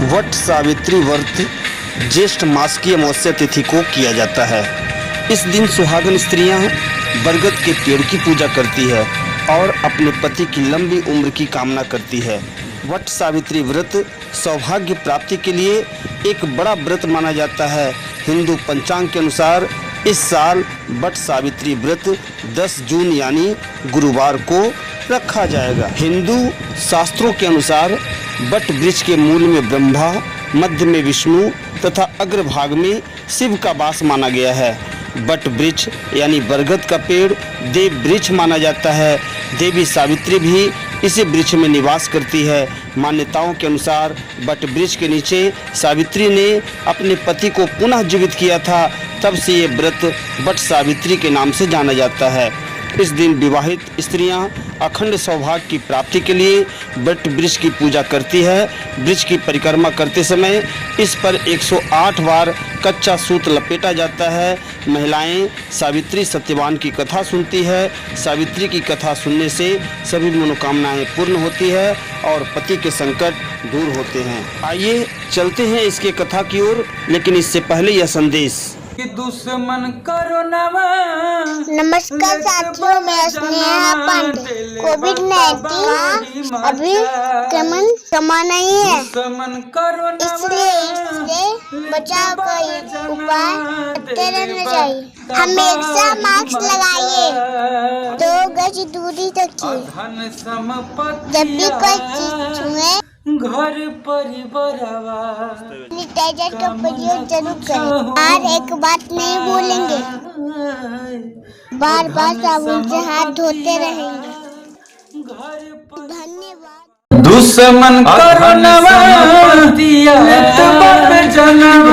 वट सावित्री व्रत ज्येष्ठ मास की अमावस्या तिथि को किया जाता है। इस दिन सुहागन स्त्रियां बरगद के पेड़ की पूजा करती है और अपने पति की लंबी उम्र की कामना करती है। वट सावित्री व्रत सौभाग्य प्राप्ति के लिए एक बड़ा व्रत माना जाता है। हिंदू पंचांग के अनुसार इस साल वट सावित्री व्रत 10 जून यानी गुरुवार को रखा जाएगा। हिंदू शास्त्रों के अनुसार वट वृक्ष के मूल में ब्रह्मा, मध्य में विष्णु तथा अग्रभाग में शिव का वास माना गया है। वट वृक्ष यानी बरगद का पेड़ देव वृक्ष माना जाता है। देवी सावित्री भी इसी वृक्ष में निवास करती है। मान्यताओं के अनुसार वट वृक्ष के नीचे सावित्री ने अपने पति को पुनः जीवित किया था, तब से ये व्रत वट सावित्री के नाम से जाना जाता है। इस दिन विवाहित स्त्रियां अखंड सौभाग्य की प्राप्ति के लिए वट वृक्ष की पूजा करती है। वृक्ष की परिक्रमा करते समय इस पर 108 बार कच्चा सूत लपेटा जाता है। महिलाएं सावित्री सत्यवान की कथा सुनती है। सावित्री की कथा सुनने से सभी मनोकामनाएं पूर्ण होती है और पति के संकट दूर होते हैं। आइए चलते हैं इसके कथा की ओर, लेकिन इससे पहले यह संदेश। दुश्मन करो नमस्कार साथियों, मैं स्नेहा पांडे। कोविड-19 अभी कमा नहीं है, इसलिए इससे बचाव का उपाय करते रहना चाहिए। हमेशा मास्क लगाइए, 2 गज दूरी रखिए, जब भी कोई चीज छुए घर परिवार सैनिटाइजर का प्रयोग जरूर करें और एक बात नहीं भूलेंगे, बार बार साबुन से हाथ धोते रहेंगे। धन्यवाद। दुश्मन करो दिया जन्म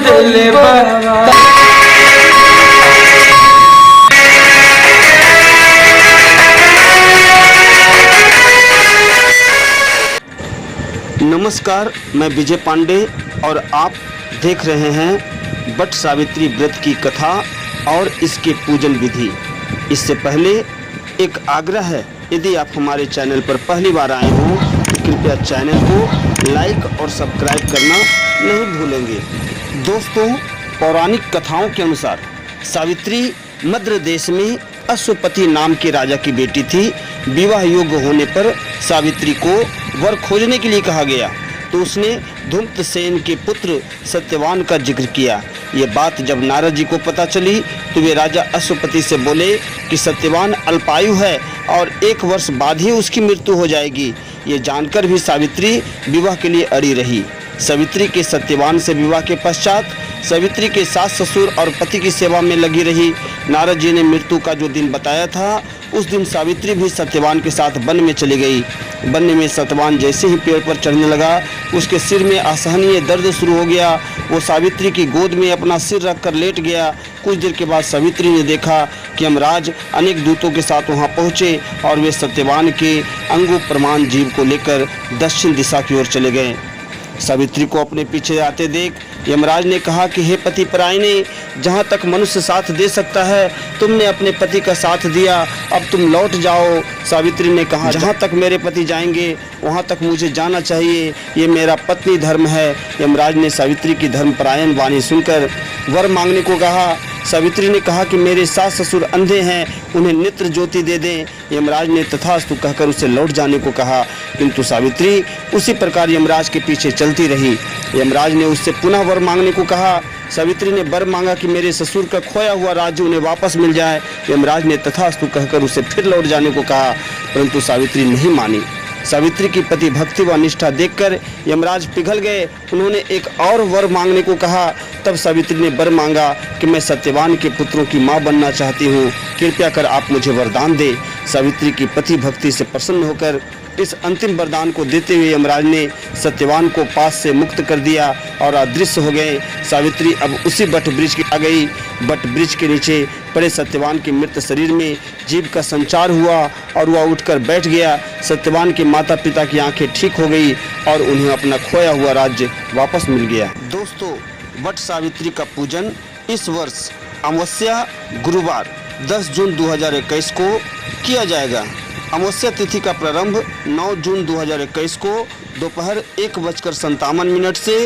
दिले नमस्कार, मैं विजय पांडे और आप देख रहे हैं वट सावित्री व्रत की कथा और इसके पूजन विधि। इससे पहले एक आग्रह है, यदि आप हमारे चैनल पर पहली बार आए हों तो कृपया चैनल को लाइक और सब्सक्राइब करना नहीं भूलेंगे। दोस्तों, पौराणिक कथाओं के अनुसार सावित्री मद्र देश में अश्वपति नाम के राजा की बेटी थी। विवाह योग्य होने पर सावित्री को वर खोजने के लिए कहा गया तो उसने धूम्रसेन के पुत्र सत्यवान का जिक्र किया। ये बात जब नारद जी को पता चली तो वे राजा अश्वपति से बोले कि सत्यवान अल्पायु है और 1 वर्ष बाद ही उसकी मृत्यु हो जाएगी। ये जानकर भी सावित्री विवाह के लिए अड़ी रही। सावित्री के सत्यवान से विवाह के पश्चात सावित्री के सास ससुर और पति की सेवा में लगी रही। नारद जी ने मृत्यु का जो दिन बताया था, उस दिन सावित्री भी सत्यवान के साथ वन में चली गई। वन में सत्यवान जैसे ही पेड़ पर चढ़ने लगा, उसके सिर में असहनीय दर्द शुरू हो गया। वो सावित्री की गोद में अपना सिर रखकर लेट गया। कुछ देर के बाद सावित्री ने देखा कि यमराज अनेक दूतों के साथ वहां पहुंचे और वे सत्यवान के अंगो प्रमाण जीव को लेकर दक्षिण दिशा की ओर चले गए। सावित्री को अपने पीछे आते देख यमराज ने कहा कि हे पति परायणे, जहाँ तक मनुष्य साथ दे सकता है तुमने अपने पति का साथ दिया, अब तुम लौट जाओ। सावित्री ने कहा, जहाँ तक मेरे पति जाएंगे वहाँ तक मुझे जाना चाहिए, ये मेरा पत्नी धर्म है। यमराज ने सावित्री की धर्मपरायण वाणी सुनकर वर मांगने को कहा। सावित्री ने कहा कि मेरे सास ससुर अंधे हैं, उन्हें नेत्र ज्योति दे दें। यमराज ने तथास्तु कहकर उसे लौट जाने को कहा, किंतु सावित्री उसी प्रकार यमराज के पीछे चलती रही। यमराज ने उससे पुनः वर मांगने को कहा। सावित्री ने वर मांगा कि मेरे ससुर का खोया हुआ राज्य उन्हें वापस मिल जाए। यमराज ने तथास्तु कहकर उसे फिर लौट जाने को कहा, परंतु सावित्री नहीं मानी। सावित्री की पति भक्ति व निष्ठा देखकर यमराज पिघल गए। उन्होंने एक और वर मांगने को कहा। तब सावित्री ने वर मांगा कि मैं सत्यवान के पुत्रों की मां बनना चाहती हूँ, कृपया कर आप मुझे वरदान दे। सावित्री की पति भक्ति से प्रसन्न होकर इस अंतिम वरदान को देते हुए यमराज ने सत्यवान को पास से मुक्त कर दिया और अदृश्य हो गए। सावित्री अब उसी वट वृक्ष की आ गई। वट वृक्ष के नीचे पड़े सत्यवान के मृत शरीर में जीव का संचार हुआ और वह उठकर बैठ गया। सत्यवान के माता पिता की आंखें ठीक हो गई और उन्हें अपना खोया हुआ राज्य वापस मिल गया। दोस्तों, वट सावित्री का पूजन इस वर्ष अमावस्या गुरुवार 10 जून 2021 को किया जाएगा। अमावस्या तिथि का प्रारंभ 9 जून 2021 को दोपहर 1:57 से,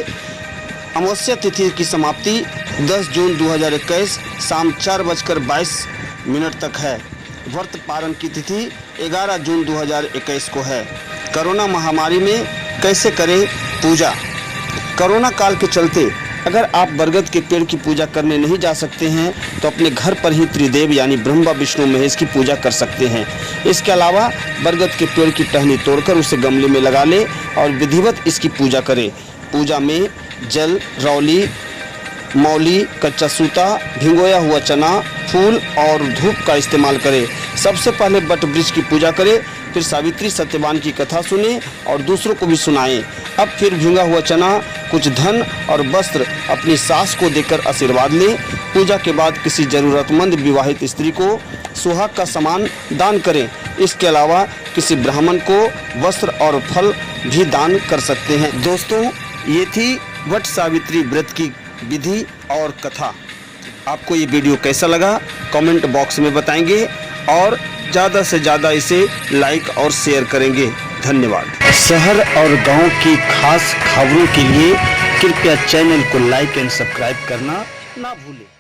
अमावस्या तिथि की समाप्ति 10 जून 2021 शाम 4:22 तक है। व्रत पारण की तिथि 11 जून 2021 को है। कोरोना महामारी में कैसे करें पूजा? कोरोना काल के चलते अगर आप बरगद के पेड़ की पूजा करने नहीं जा सकते हैं तो अपने घर पर ही त्रिदेव यानी ब्रह्मा विष्णु महेश की पूजा कर सकते हैं। इसके अलावा बरगद के पेड़ की टहनी तोड़कर उसे गमले में लगा ले और विधिवत इसकी पूजा करें। पूजा में जल, रौली, मौली, कच्चा सूता, भिगोया हुआ चना, फूल और धूप का इस्तेमाल करें। सबसे पहले बट वृक्ष की पूजा करें, फिर सावित्री सत्यवान की कथा सुने और दूसरों को भी सुनाएं। अब फिर भिंगा हुआ चना, कुछ धन और वस्त्र अपनी सास को देकर आशीर्वाद लें। पूजा के बाद किसी जरूरतमंद विवाहित स्त्री को सुहाग का सामान दान करें। इसके अलावा किसी ब्राह्मण को वस्त्र और फल भी दान कर सकते हैं। दोस्तों, ये थी वट सावित्री व्रत की विधि और कथा। आपको ये वीडियो कैसा लगा कमेंट बॉक्स में बताएंगे और ज़्यादा से ज़्यादा इसे लाइक और शेयर करेंगे। धन्यवाद। शहर और गांव की खास खबरों के लिए कृपया चैनल को लाइक एंड सब्सक्राइब करना ना भूलें।